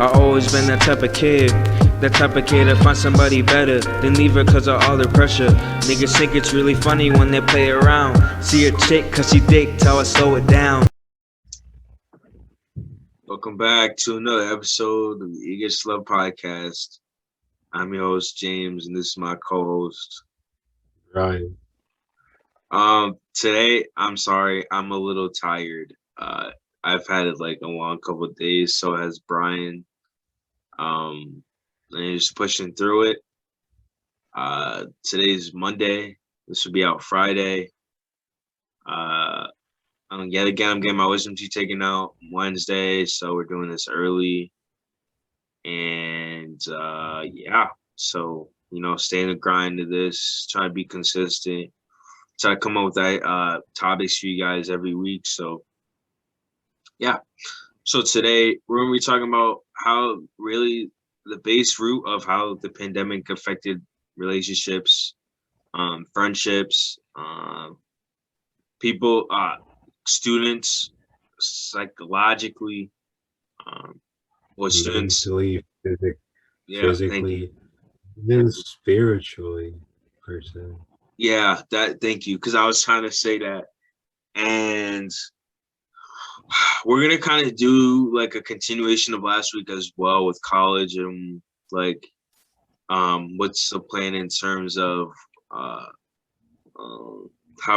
I always been that type of kid. That type of kid to find somebody better than leave her cause of all the pressure. Niggas think it's really funny when they play around. See a chick cause she dick, tell her slow it down. Welcome back to another episode of the Eagles Love Podcast. I'm your host, James, and this is my co-host, Ryan. Today, I'm sorry, I'm a little tired. I've had it like a long couple of days, so has Brian. And just pushing through it. Today's Monday. This will be out Friday. I'm getting my wisdom teeth taken out Wednesday, so we're doing this early. And so stay in the grind of this, try to be consistent, try to come up with topics for you guys every week. So today we're gonna be talking about how really the base root of how the pandemic affected relationships, friendships, people, students, psychologically, students, mentally, physically, even spiritually, person. Yeah, thank you, because I was trying to say that. And we're gonna kind of do like a continuation of last week as well with college and like what's the plan in terms of how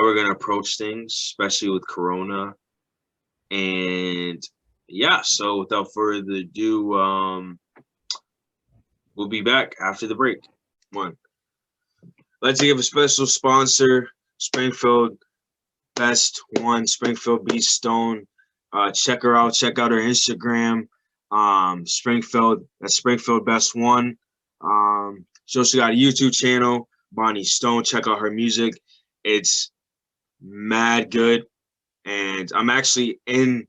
we're gonna approach things, especially with Corona. And so without further ado, we'll be back after the break. I'd like to give a special sponsor, Springfield Best One, Springfield Beach Stone. Check her out. Check out her Instagram. Springfield. That's Springfield Best One. She also got a YouTube channel, Bonnie Stone. Check out her music. It's mad good. And I'm actually in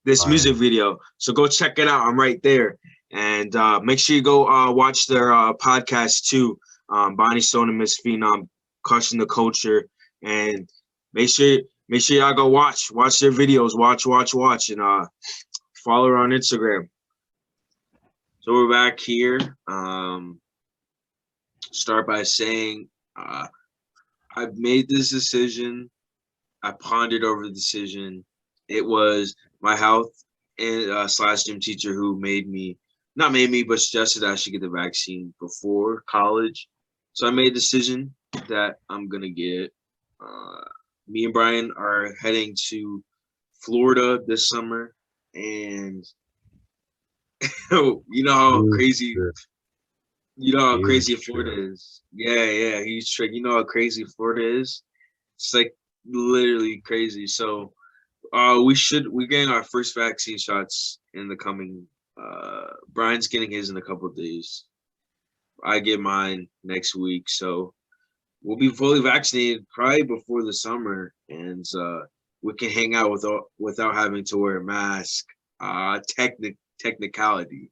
this music video, so go check it out. I'm right there. And make sure you go watch their podcast too. Bonnie Stone and Miss Phenom, Crushing the Culture. And make sure y'all go watch their videos, watch, and follow her on Instagram. So we're back here. Start by saying I've made this decision. I pondered over the decision. It was my health and / gym teacher who but suggested I should get the vaccine before college. So I made a decision that I'm gonna get. Me and Brian are heading to Florida this summer, and you know how crazy Florida is. Yeah, he's trick. You know how crazy Florida is. It's like literally crazy. So we're getting our first vaccine shots in the coming. Brian's getting his in a couple of days. I get mine next week, so we'll be fully vaccinated probably before the summer, and we can hang out without having to wear a mask. Technicality,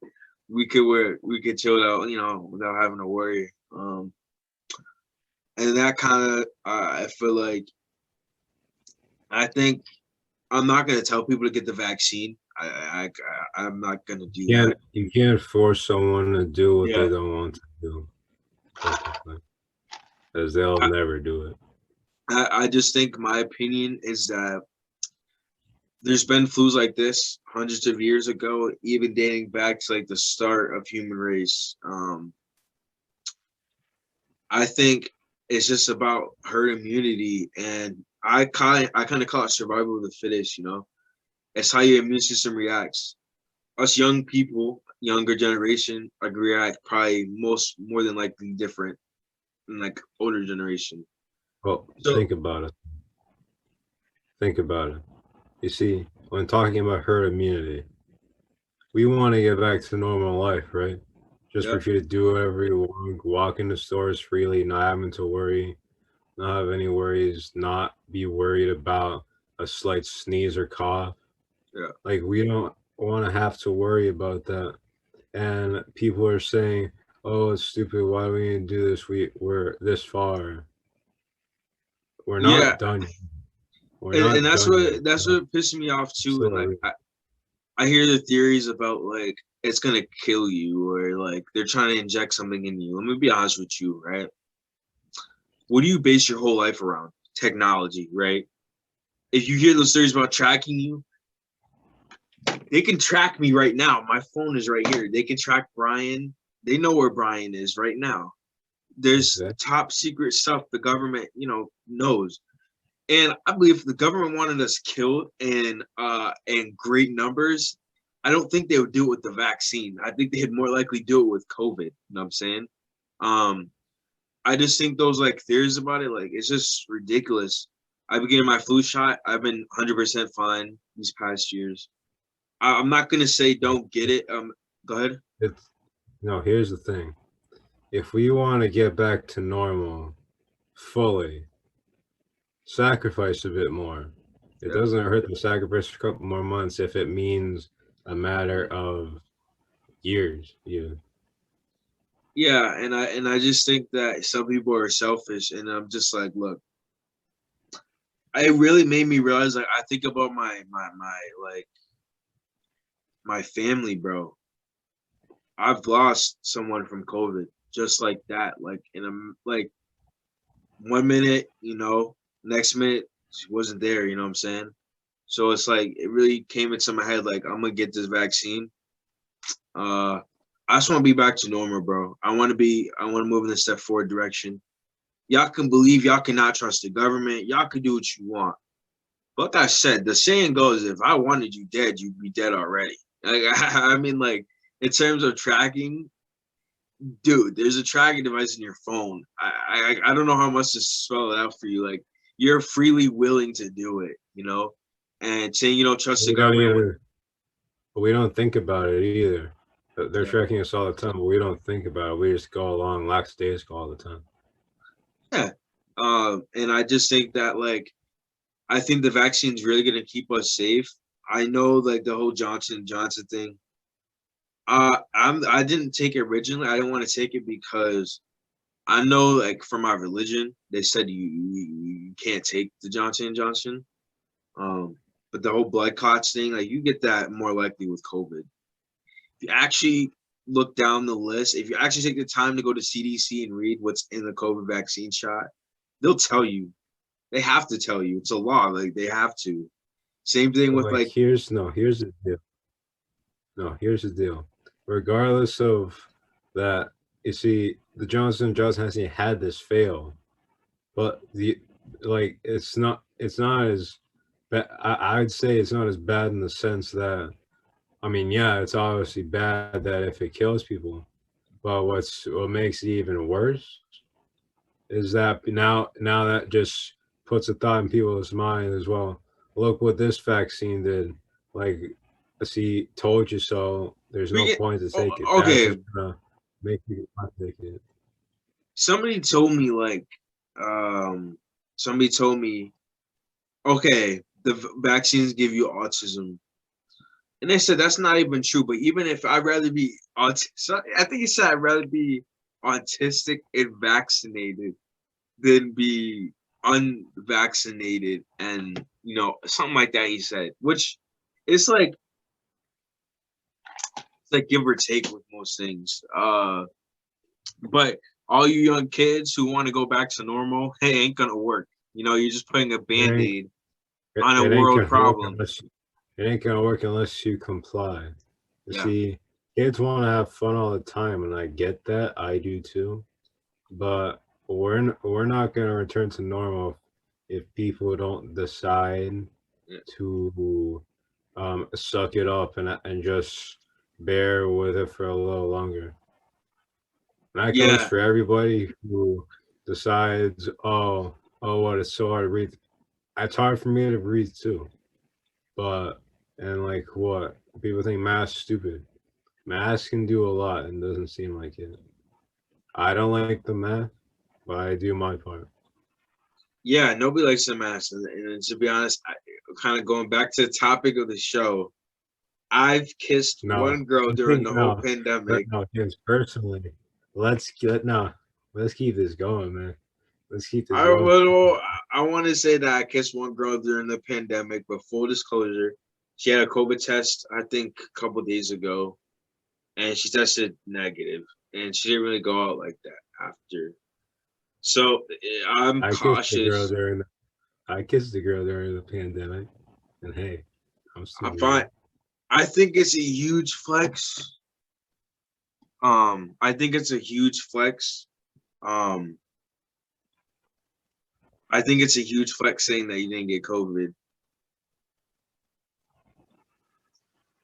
we could chill out, without having to worry. And that kind of, I feel like, I think I'm not gonna tell people to get the vaccine. I'm not gonna do that. You can't force someone to do what they don't want to do, because they'll never do it. I just think my opinion is that there's been flus like this hundreds of years ago, even dating back to like the start of human race. I think it's just about herd immunity, and I kind of call it survival of the fittest. It's how your immune system reacts. Us young people, younger generation, react probably more than likely different than like older generation. Well, think about it. You see, when talking about herd immunity, we want to get back to normal life, right? Just for you to do whatever you want, walk into stores freely, not having to worry, not have any worries, not be worried about a slight sneeze or cough. Yeah. Like, we don't want to have to worry about that. And people are saying, oh, it's stupid. Why do we need to do this? We're this far. We're not done. And that's what pissed me off too. So, and like, I hear the theories about like it's gonna kill you or like they're trying to inject something in you. Let me be honest with you, right? What do you base your whole life around? Technology, right? If you hear those stories about tracking you, they can track me right now. My phone is right here. They can track Brian. They know where Brian is right now. There's Exactly. top secret stuff the government, knows. And I believe if the government wanted us killed in great numbers, I don't think they would do it with the vaccine. I think they'd more likely do it with COVID. You know what I'm saying? Um, I just think those like theories about it, like it's just ridiculous. I've been getting my flu shot. I've been 100% fine these past years. I'm not gonna say don't get it. Go ahead. It's no. Here's the thing: if we want to get back to normal fully, sacrifice a bit more. It Yeah. doesn't hurt to sacrifice a couple more months if it means a matter of years. Yeah. Yeah, and I just think that some people are selfish, and I'm just like, look, it really made me realize like I think about my like my family, bro. I've lost someone from COVID just like that. Like in a like 1 minute, next minute she wasn't there, you know what I'm saying? So it's like it really came into my head like I'm gonna get this vaccine. Uh I just want to be back to normal, bro. I want to move in a step forward direction. Y'all can believe y'all cannot trust the government. Y'all can do what you want. But like I said, the saying goes, if I wanted you dead, you'd be dead already. Like I mean, like in terms of tracking, dude, there's a tracking device in your phone. I don't know how much to spell it out for you. Like you're freely willing to do it, and saying you don't trust the We don't government. even. We don't think about it either. They're Yeah, tracking us all the time, but we don't think about it. We just go along lackadaisical all the time. yeah. And I just think that like I think the vaccine's really gonna keep us safe. I know like the whole Johnson thing. I didn't take it originally. I didn't want to take it because I know like for my religion, they said you can't take the Johnson. Um, but the whole blood clots thing, like you get that more likely with COVID. If you actually look down the list, if you actually take the time to go to CDC and read what's in the COVID vaccine shot, they'll tell you. They have to tell you. It's a law. Like they have to. Same thing But with like, like here's the deal. No, here's the deal. Regardless of that, you see, the Johnson hasn't had this fail, but it's not as bad. I'd say it's not as bad in the sense that, I mean, yeah, it's obviously bad that if it kills people, but what makes it even worse is that now that just puts a thought in people's mind as well. Look what this vaccine did. Like, see, told you so. There's we no get. point to Oh, take it. That's okay. just gonna make you not take it. Somebody told me like, um, somebody told me, okay, the vaccines give you autism. And they said that's not even true. But even if I'd rather be autistic, I think he said I'd rather be autistic and vaccinated than be unvaccinated and something like that. He said, which it's like give or take with most things. But all you young kids who want to go back to normal, hey, ain't gonna work. You're just putting a It ain't band-aid it, on a it ain't world gonna work problem. unless it ain't gonna work unless you comply. You Yeah. see, kids want to have fun all the time, and I get that. I do too. But we're not gonna return to normal if people don't decide Yeah. to suck it up and just bear with it for a little longer. And that goes Yeah. for everybody who decides, what, it's so hard to breathe. It's hard for me to breathe too. But and like what people think masks stupid. Masks can do a lot and doesn't seem like it. I don't like the mask, but I do my part. Yeah, nobody likes the mask. And to be honest, kind of going back to the topic of the show, I've kissed No, one girl I during think the whole no, pandemic. no, James. Personally, let's keep this going, man. Let's keep this I going. well, I want to say that I kissed one girl during the pandemic, but full disclosure, She had a COVID test, I think, a couple days ago, and she tested negative, and she didn't really go out like that after. So I'm I kissed the girl cautious. during the, I kissed the girl during the pandemic, and hey, I'm still I'm fine. here. I think it's a huge flex. I think it's a huge flex. Um, I think it's a huge flex saying that you didn't get COVID.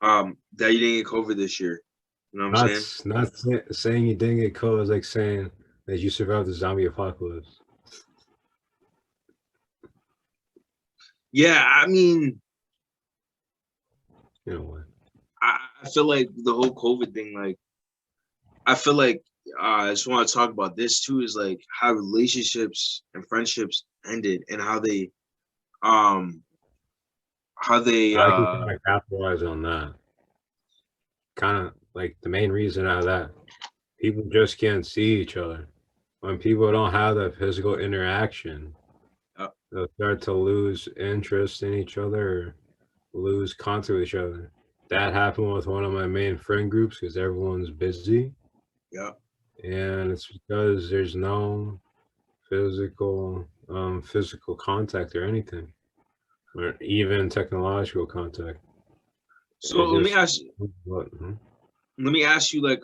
That you didn't get COVID this year. You know what I'm saying? Saying you didn't get COVID is like saying that you survived the zombie apocalypse. Yeah, I mean, You know what? I feel like the whole COVID thing, like, I feel like I just want to talk about this too, is like how relationships and friendships ended and um how they I can kind of capitalize on that. Kind of like the main reason out of that, people just can't see each other. When people don't have that physical interaction, uh, they'll start to lose interest in each other, or lose contact with each other. That happened with one of my main friend groups because everyone's busy, yeah. and it's because there's no physical contact or anything, or even technological contact. So It just what? let me ask you, like,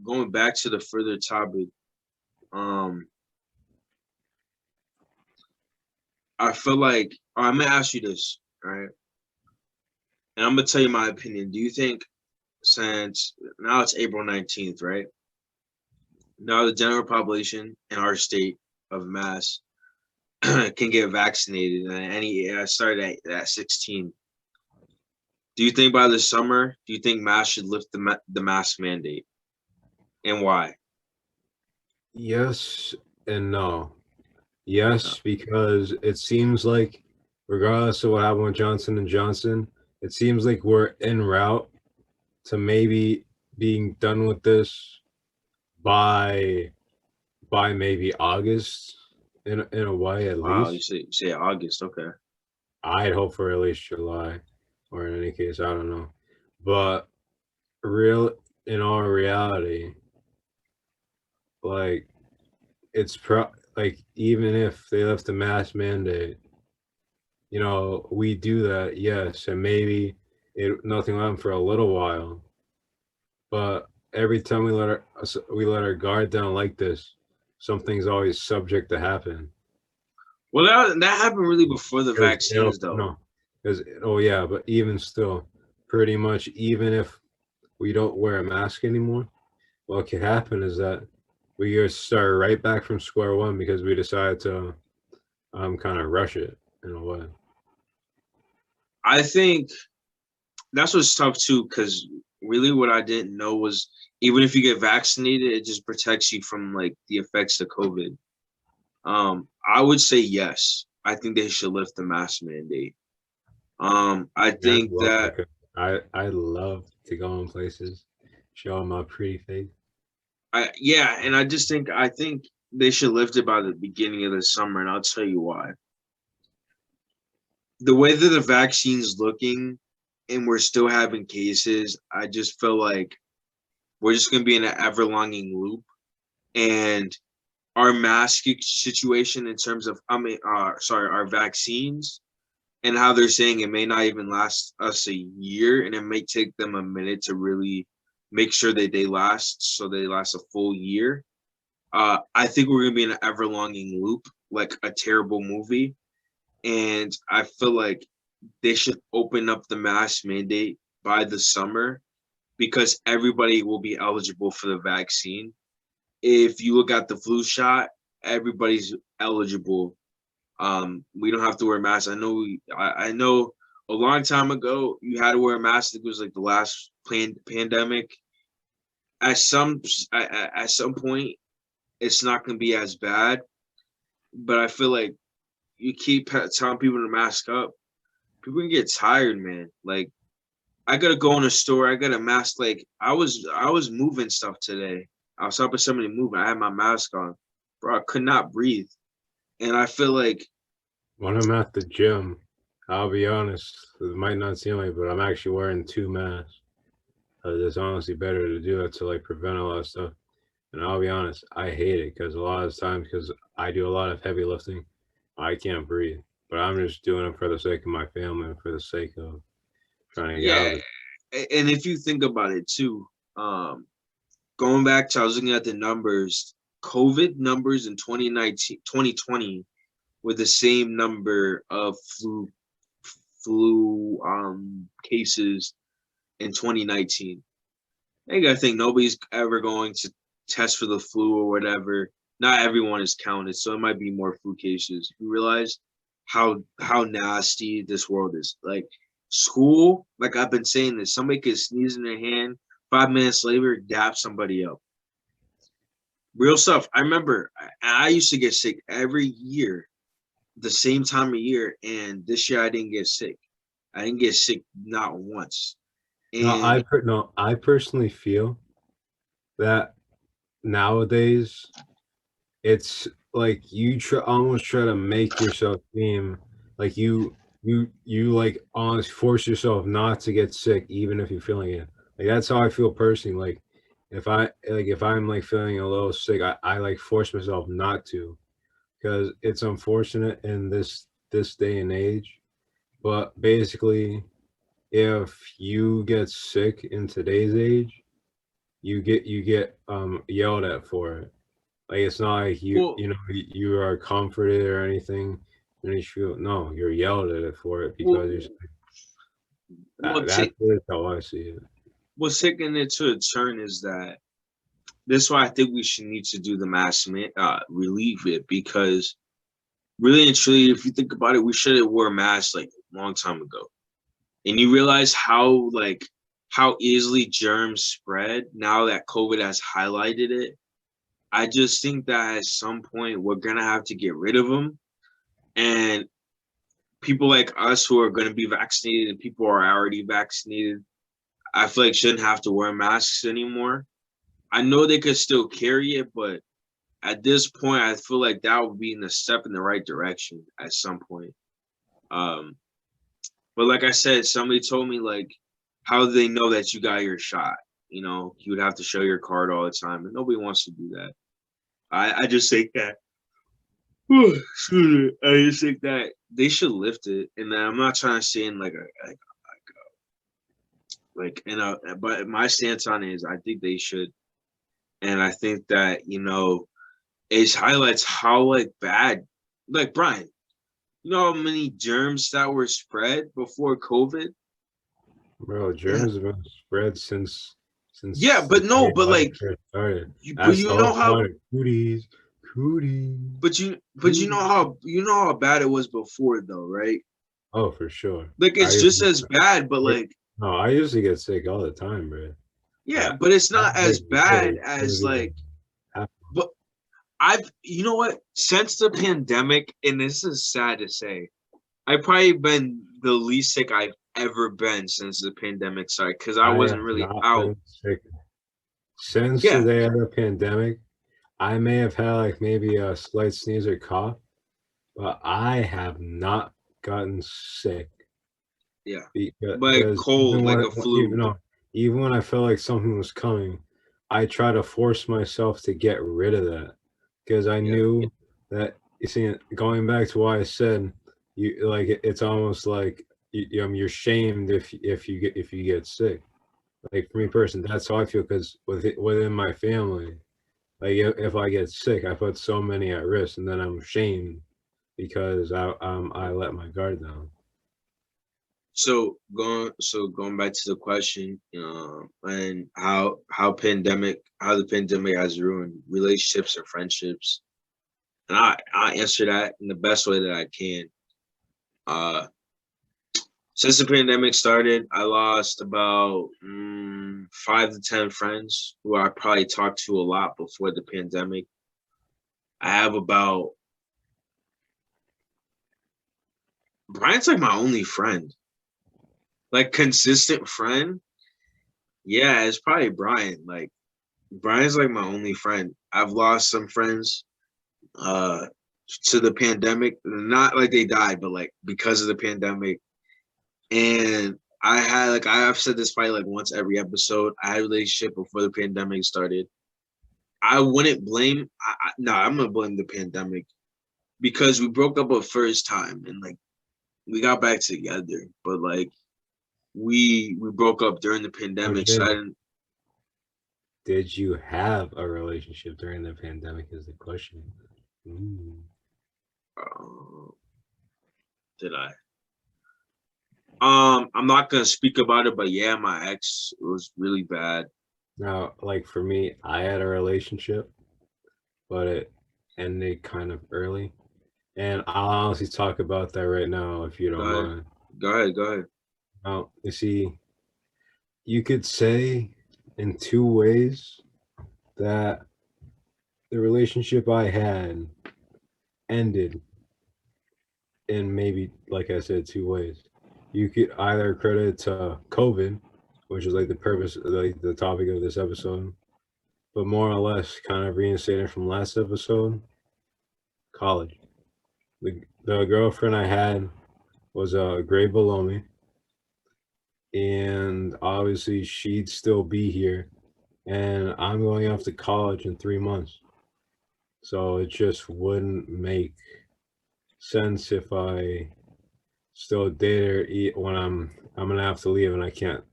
going back to the further topic. Um, I feel like I'm gonna ask you this, all right? And I'm gonna tell you my opinion. Do you think since now it's April 19th, right? Now the general population in our state of Mass can get vaccinated, and any started at 16. Do you think by the summer, do you think Mass should lift the mask mandate, and why? Yes and no. No. Yes, because it seems like, regardless of what happened with Johnson and Johnson, it seems like we're en route to maybe being done with this by maybe August in a way at Wow, least. you say August, okay. I'd hope for at least July, or in any case, I don't know. But real in all reality, like like even if they left the mask mandate, we do that, yes, and maybe nothing will happen for a little while. But every time we let our guard down like this, something's always subject to happen. Well, that happened really before the Because vaccines, though. oh yeah, but even still, pretty much even if we don't wear a mask anymore, what can happen is that we just start right back from square one because we decided to kind of rush it in a way. I think that's what's tough too, because really what I didn't know was even if you get vaccinated, it just protects you from like the effects of COVID. I would say yes. I think they should lift the mask mandate. I Yeah, think well, that because I love to go in places, showing my pretty face. yeah, and I think they should lift it by the beginning of the summer, and I'll tell you why. The way that the vaccine's looking, and we're still having cases, I just feel like we're just gonna be in an ever-longing loop, and our mask situation in terms of our vaccines and how they're saying it may not even last us a year, and it may take them a minute to really make sure that they last, so they last a full year. I think we're gonna be in an ever-longing loop, like a terrible movie, and I feel like they should open up the mask mandate by the summer because everybody will be eligible for the vaccine. If you look at the flu shot, everybody's eligible. We don't have to wear masks. I know a long time ago you had to wear a mask. It was like the last pandemic. At some point, it's not going to be as bad. But I feel like you keep telling people to mask up, people can get tired, man. Like I gotta go in a store. I got a mask. Like I was moving stuff today. I was helping somebody move. I had my mask on, bro. I could not breathe, and I feel like When I'm at the gym, I'll be honest. It might not seem like, but I'm actually wearing 2 masks. It's honestly better to do that to like prevent a lot of stuff. And I'll be honest, I hate it because a lot of times, because I do a lot of heavy lifting, I can't breathe. But I'm just doing it for the sake of my family and for the sake of trying to get out Yeah, of it. and if you think about it too, going back to I was looking at the numbers, COVID numbers in 2019, 2020 were the same number of flu cases in 2019. I think nobody's ever going to test for the flu or whatever. Not everyone is counted, so it might be more flu cases. You realize how nasty this world is. Like school, like I've been saying this, somebody could sneeze in their hand, 5 minutes later, dap somebody up. Real stuff. I remember I used to get sick every year, the same time of year, and this year I didn't get sick. I didn't get sick not once. And No, I personally feel that nowadays it's like you almost try to make yourself seem like you like almost force yourself not to get sick even if you're feeling it. Like that's how I feel personally. Like if I'm like feeling a little sick, I like force myself not to because it's unfortunate in this day and age. But basically, if you get sick in today's age, you get yelled at for it. Like it's not like well, you are comforted or anything. And you feel no, you're yelled at it for it well, because well, that's how I see it. what's taking it to a turn is that this is why I think we should need to do the relieve it, because really and truly, if you think about it, we should have wore masks like a long time ago. And you realize how easily germs spread now that COVID has highlighted it. I just think that at some point we're gonna have to get rid of them, and people like us who are gonna be vaccinated and people who are already vaccinated, I feel like shouldn't have to wear masks anymore. I know they could still carry it, but at this point, I feel like that would be a step in the right direction at some point. Um, but like I said, somebody told me like, how do they know that you got your shot? You would have to show your card all the time, and nobody wants to do that. I just think that I just think that they should lift it, and I'm not trying to say in but my stance on it is I think they should, and I think that it highlights how bad, like Brian, you know how many germs that were spread before COVID? Bro, Yeah, germs have been spread yeah, since the but no, day but life like, first started. but That's the you whole know point how, of cooties, but you know cooties. how bad it was before, though, right? Oh, for sure. Like I it's just as bad, but like, no, I used to get sick all the time, bro. yeah, I but it's I not was as before bad as it even like, happened. but you know what? Since the pandemic, and this is sad to say, I've probably been the least sick I've ever been since the pandemic started because I I wasn't have really not out. been sick since the Yeah, day of the pandemic. I may have had like maybe a slight sneeze or cough, but I have not gotten sick yeah, but because cold like a flu. even when I felt like something was coming, I try to force myself to get rid of that because I Yeah, knew that you see going back to what I said, you like it's almost like you're shamed if you get sick. Like for me personally, that's how I feel because within my family, like if I get sick, I put so many at risk, and then I'm shamed because I let my guard down. so going back to the question, and how the pandemic has ruined relationships and friendships, and I answer that in the best way that I can. Uh, since the pandemic started, I lost about 5 to 10 friends who I probably talked to a lot before the pandemic. I have about Brian's like my only friend, like consistent friend. Yeah, it's probably Brian. Like Brian's like my only friend. I've lost some friends. Uh, to the pandemic. Not like they died, but like because of the pandemic. And I've said this probably like once every episode. I had a relationship before the pandemic started. I wouldn't blame. No, I'm gonna blame the pandemic because we broke up a first time and like we got back together, but like we broke up during the pandemic, so I Okay. didn't. Did you have a relationship during the pandemic? Is the question. Uh, did I? I'm not gonna speak about it, but yeah, my ex was really bad. Now, like for me, I had a relationship, but it ended kind of early. And I'll honestly talk about that right now, if you Go don't ahead, mind. go ahead, go ahead. Now, you see, you could say in two ways that the relationship I had ended in maybe, like I said, two ways. You could either credit to COVID, which is like the purpose, like the topic of this episode, but more or less kind of reinstating from last episode, college. The girlfriend I had was a grade below me, and obviously she'd still be here, and I'm going off to college in 3 months, so it just wouldn't make sense if I still date her when I'm gonna have to leave and I can't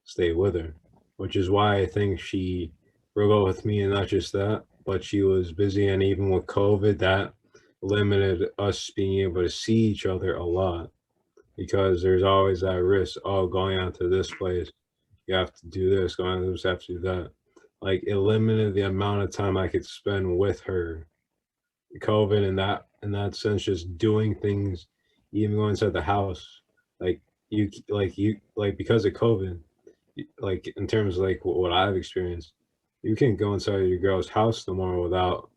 stay with her, which is why I think she broke up with me, and not just that, but she was busy, and even with COVID, that limited us being able to see each other a lot because there's always that risk. Oh, going out to this place, you have to do this. Going out to this, have to do that. Like it limited the amount of time I could spend with her. COVID in that sense, just doing things, even going inside the house, like you because of COVID, like in terms of like what I've experienced, you can't go inside your girl's house no more without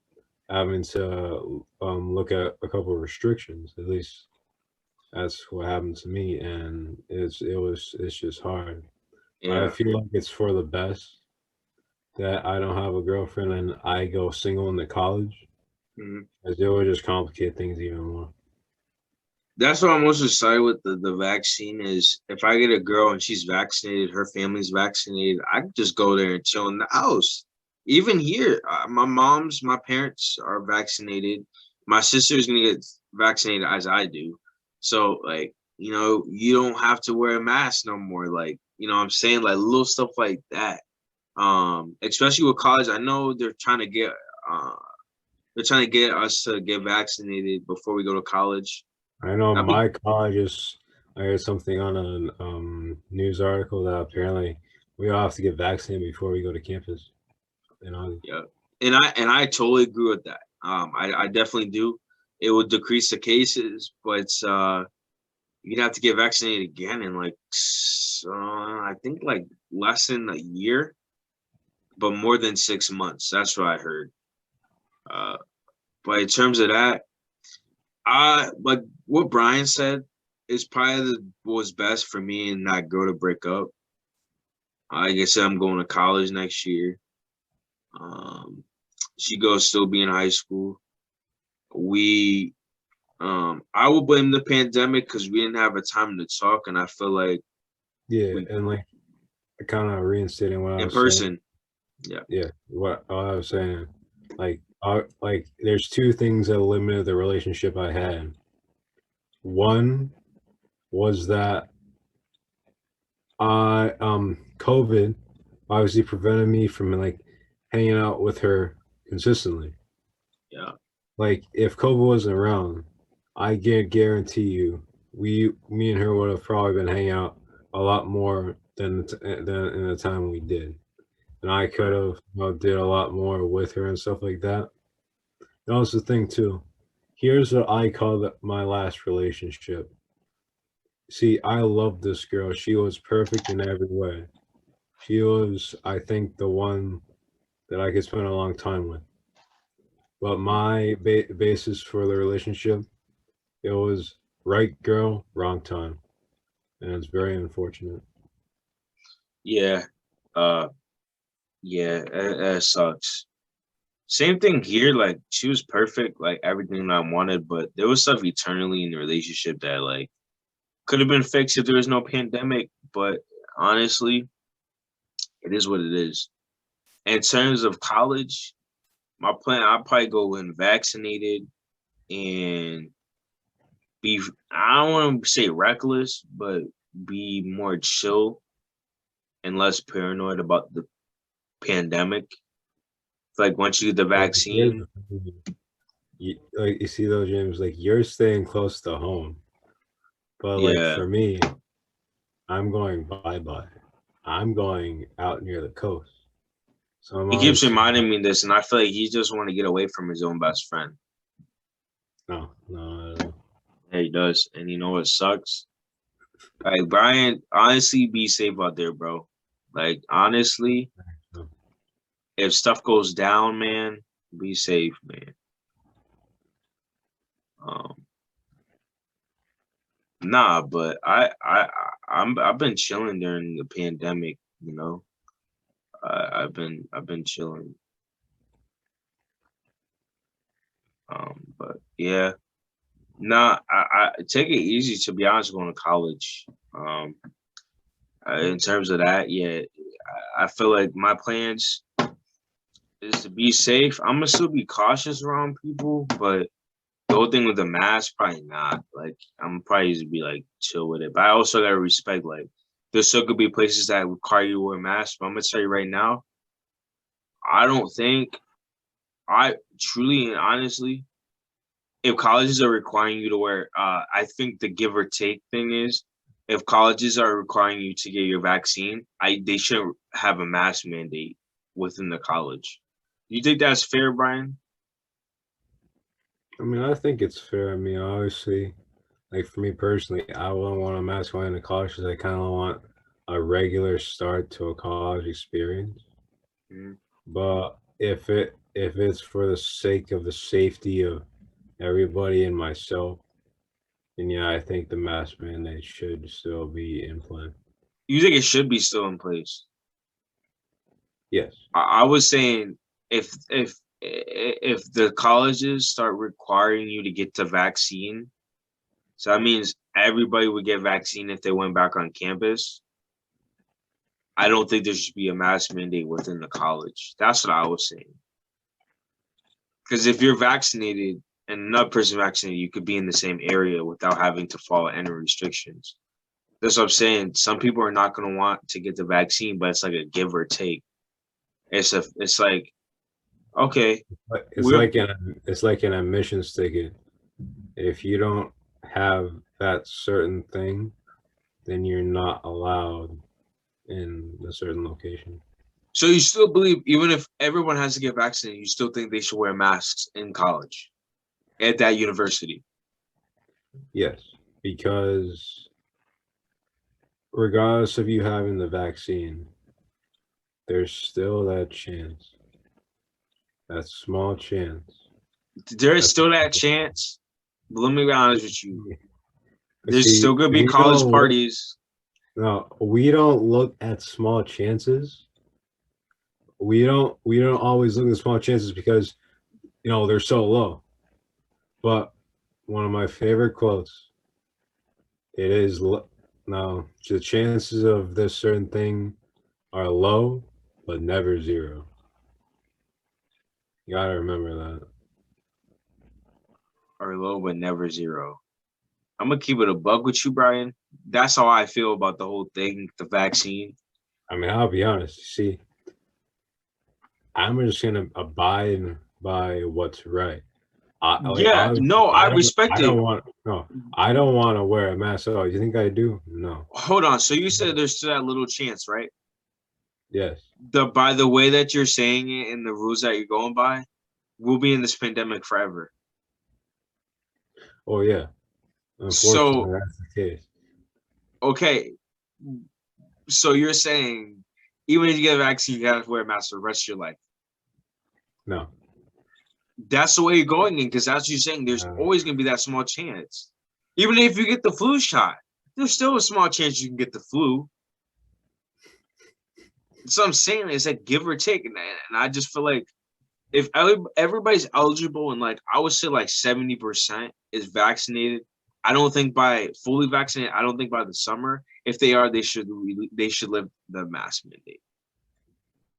having to look at a couple of restrictions. At least that's what happened to me, and it's just hard. I Yeah, feel like it's for the best that I don't have a girlfriend and I go single into college, mhm. as it would just complicate things even more. That's what I'm most excited with the vaccine is if I get a girl and she's vaccinated, her family's vaccinated, I can just go there and chill in the house. Even here, my parents are vaccinated. My sister's gonna get vaccinated as I do. So like, you don't have to wear a mask no more. Like, what I'm saying, like little stuff like that. Especially with college, I know uh they're trying to get us to get vaccinated before we go to college. I know That'd be my college is. I heard something on a news article that apparently we all have to get vaccinated before we go to campus. You know, Yeah, and I totally agree with that. I definitely do. It would decrease the cases, but you'd have to get vaccinated again in like I think like less than a year, but more than 6 months. That's what I heard. Uh, but in terms of that, I like what Brian said is probably was best for me and that girl to break up. Like I said, I'm going to college next year. Um, she goes still be in high school. We I would blame the pandemic because we didn't have a time to talk, and I feel like yeah, we and like kind of reinstating what I in was saying. person. Yeah, Yeah, what I was saying, like there's two things that limited the relationship I had. One was that I COVID obviously prevented me from like hanging out with her consistently. yeah, Like if COVID wasn't around, I can guarantee you, me and her would have probably been hanging out a lot more than in the time we did, and I could right. have did a lot more with her and stuff like that. And also the thing too, here's what I call my last relationship. See, I loved this girl. She was perfect in every way. She was, I think, the one that I could spend a long time with. But my basis for the relationship, it was right girl, wrong time, and it's very unfortunate. Yeah, uh, yeah, it sucks. Same thing here. Like she was perfect, like everything I wanted, but there was stuff eternally in the relationship that like could have been fixed if there was no pandemic. But honestly, it is what it is. In terms of college, my plan, I'll probably go in vaccinated and be, I don't want to say reckless, but be more chill and less paranoid about the pandemic. Like once you get the Like, here's vaccine, the thing. Like you see those gyms, like you're staying close to home, but like yeah, for me, I'm going bye. I'm going out near the coast, so I'm he keeps obviously reminding me this, and I feel like he just want to get away from his own best friend. no. Yeah, he does, and you know what sucks? Like Brian, honestly, be safe out there, bro. Like honestly, No. if stuff goes down, man, be safe, man. Um, nah, but I've been chilling during the pandemic. You know, I've been chilling. But yeah, nah, I take it easy to be honest. Going to college. In terms of that, yeah, I feel like my plans is to be safe. I'm gonna still be cautious around people, but the whole thing with the mask, probably not. Like I'm probably just be like chill with it. But I also gotta respect like there still could be places that require you to wear masks. But I'm gonna tell you right now, I don't think I truly and honestly, if colleges are requiring you to wear, I think the give or take thing is if colleges are requiring you to get your vaccine, they shouldn't have a mask mandate within the college. You think that's fair, Brian? I mean, I think it's fair. I mean, obviously, like for me personally, I wouldn't want a mask going to college because I kind of want a regular start to a college experience. Mhm. But if it's for the sake of the safety of everybody and myself, then yeah, I think the mask mandate should still be in play. You think it should be still in place? Yes. I was saying if the colleges start requiring you to get the vaccine, so that means everybody would get vaccine if they went back on campus. I don't think there should be a mask mandate within the college. That's what I was saying. Because if you're vaccinated and another person vaccinated, you could be in the same area without having to follow any restrictions. That's what I'm saying. Some people are not going to want to get the vaccine, but it's like a give or take. It's like okay, But we're it's like an admissions ticket. If you don't have that certain thing, then you're not allowed in a certain location. so you still believe even if everyone has to get vaccinated, you still think they should wear masks in college at that university. Yes, because regardless of you having the vaccine, there's still that chance, that small chance. There is That still that chance. But let me be honest with you. There's see, still gonna be college parties. we don't look at small chances. We don't always look at small chances because they're so low. But one of my favorite quotes, it is now the chances of this certain thing are low, but never zero. You gotta remember that. Are low but never zero. I'm gonna keep it a bug with you, Brian. That's how I feel about the whole thing, the vaccine. I mean, I'll be honest. See, I'm just gonna abide by what's right. Yeah, no, I I respect it. don't want no. I don't want to wear a mask. Oh, you think I do? No. Hold on. So you said there's still that little chance, right? Yes. By the way that you're saying it and the rules that you're going by, we'll be in this pandemic forever. Oh yeah. So Unfortunately, that's the case. okay, so you're saying even if you get a vaccine, you have to wear a mask for the rest of your life. No. That's the way you're going in, because that's what you're saying. There's always gonna be that small chance. Even if you get the flu shot, there's still a small chance you can get the flu. So I'm saying is that give or take, and I just feel like if everybody's eligible and like I would say like 70% is vaccinated. I don't think by fully vaccinated. I don't think by the summer. If they are, they should live the mask mandate.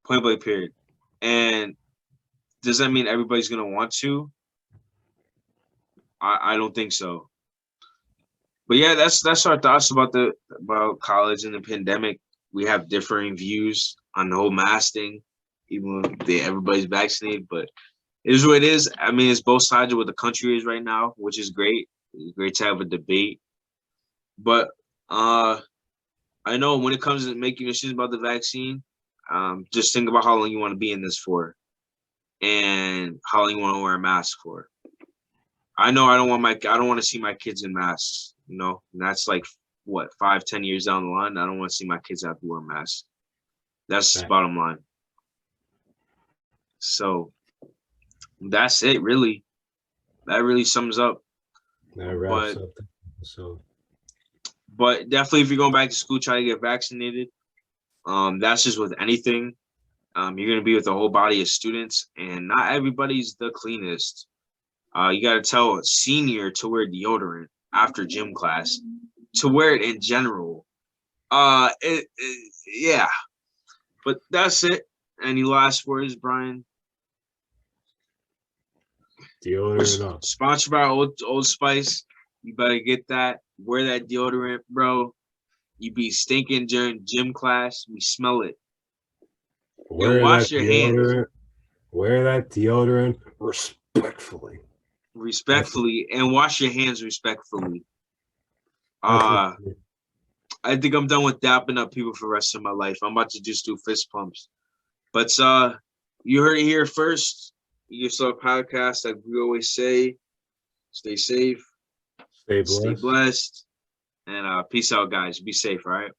Point blank period. And does that mean everybody's gonna want to? I don't think so. But yeah, that's our thoughts about college and the pandemic. We have differing views on the whole mask thing, even when everybody's vaccinated. But it is what it is. I mean, it's both sides of what the country is right now, which is great. It's great to have a debate. But I know when it comes to making decisions about the vaccine, just think about how long you want to be in this for, and how long you want to wear a mask for. I know I don't want to see my kids in masks. You know, and that's like what 5-10 years down the line. I don't want to see my kids have to wear masks. That's Right. bottom line. So that's it, really. That really sums up. That wraps up the episode. But definitely, if you're going back to school, try to get vaccinated. That's just with anything. You're gonna be with a whole body of students, and not everybody's the cleanest. You got to tell a senior to wear deodorant after gym class, to wear it in general. Yeah. But that's it. Any last words, Brian? Deodorant up. Sponsored by Old Spice. You better get that. Wear that deodorant, bro. You be stinking during gym class. We smell it. Wear wash that your hands. deodorant. Wear that deodorant respectfully. Respectfully, and wash your hands respectfully. That's I think I'm done with dapping up people for the rest of my life. I'm about to just do fist pumps. But you heard it here first. You saw a podcast, like we always say. Stay safe. Stay blessed. Stay blessed. And peace out, guys. Be safe, all right?